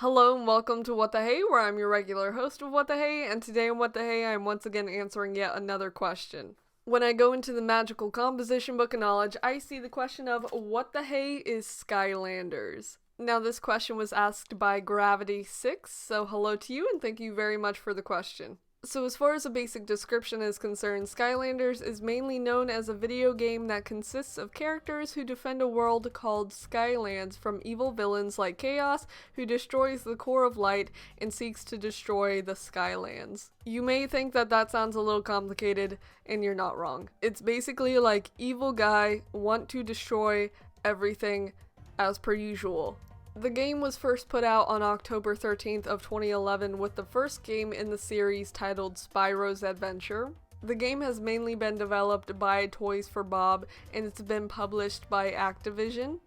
Hello and welcome to What the Hey, where I'm your regular host of What the Hey, and today in What the Hey, I'm once again answering yet another question. When I go into the magical composition book of knowledge, I see the question of what the hey is Skylanders? Now this question was asked by Gravity6, so hello to you and thank you very much for the question. So as far as a basic description is concerned, Skylanders is mainly known as a video game that consists of characters who defend a world called Skylands from evil villains like Chaos, who destroys the core of light and seeks to destroy the Skylands. You may think that that sounds a little complicated, and you're not wrong. It's basically like evil guy want to destroy everything as per usual. The game was first put out on October 13th of 2011 with the first game in the series titled Spyro's Adventure. The game has mainly been developed by Toys for Bob and it's been published by Activision.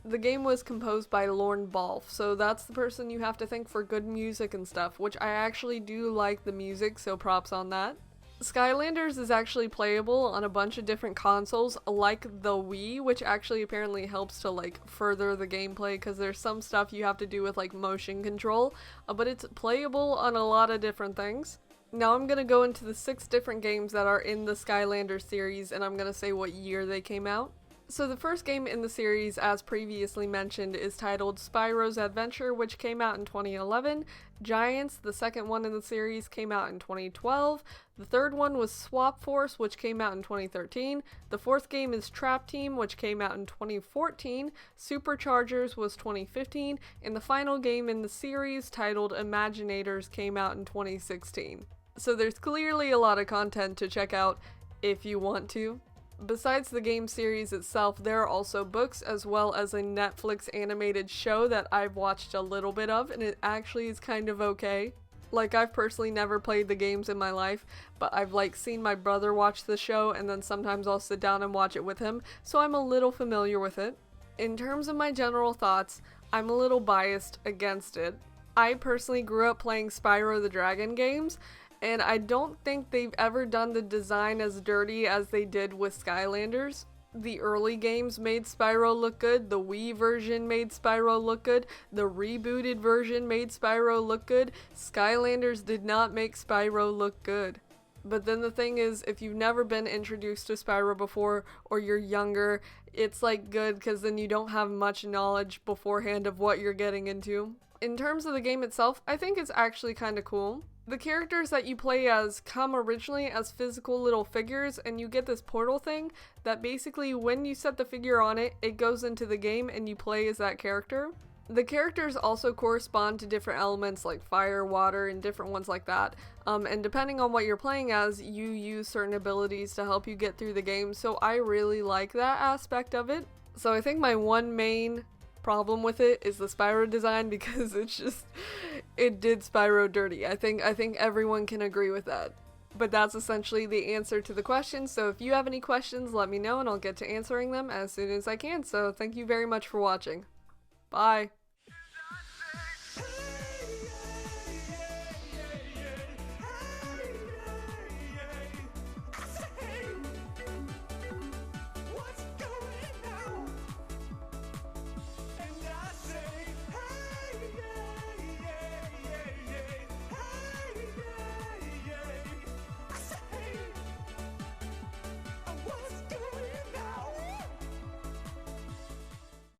The game was composed by Lorne Balfe, so that's the person you have to thank for good music and stuff, which I actually do like the music, so props on that. Skylanders is actually playable on a bunch of different consoles, like the Wii, which actually apparently helps to further the gameplay because there's some stuff you have to do with motion control, but it's playable on a lot of different things. Now I'm gonna go into the 6 different games that are in the Skylanders series and I'm gonna say what year they came out. So the first game in the series, as previously mentioned, is titled Spyro's Adventure, which came out in 2011. Giants, the second one in the series, came out in 2012. The third one was Swap Force, which came out in 2013. The fourth game is Trap Team, which came out in 2014. Superchargers was 2015. And the final game in the series, titled Imaginators, came out in 2016. So there's clearly a lot of content to check out if you want to. Besides the game series itself, there are also books as well as a Netflix animated show that I've watched a little bit of, and it actually is kind of okay. I've personally never played the games in my life, but I've seen my brother watch the show, and then sometimes I'll sit down and watch it with him, so I'm a little familiar with it. In terms of my general thoughts, I'm a little biased against it. I personally grew up playing Spyro the Dragon games, and I don't think they've ever done the design as dirty as they did with Skylanders. The early games made Spyro look good, the Wii version made Spyro look good, the rebooted version made Spyro look good. Skylanders did not make Spyro look good. But then the thing is, if you've never been introduced to Spyro before, or you're younger, it's good because then you don't have much knowledge beforehand of what you're getting into. In terms of the game itself, I think it's actually kind of cool. The characters that you play as come originally as physical little figures, and you get this portal thing that basically when you set the figure on it, it goes into the game and you play as that character. The characters also correspond to different elements like fire, water, and different ones like that. And depending on what you're playing as, you use certain abilities to help you get through the game, so I really like that aspect of it. So I think my one main problem with it is the Spyro design because it did Spyro dirty. I think everyone can agree with that. But that's essentially the answer to the question, so if you have any questions, let me know and I'll get to answering them as soon as I can. So thank you very much for watching. Bye.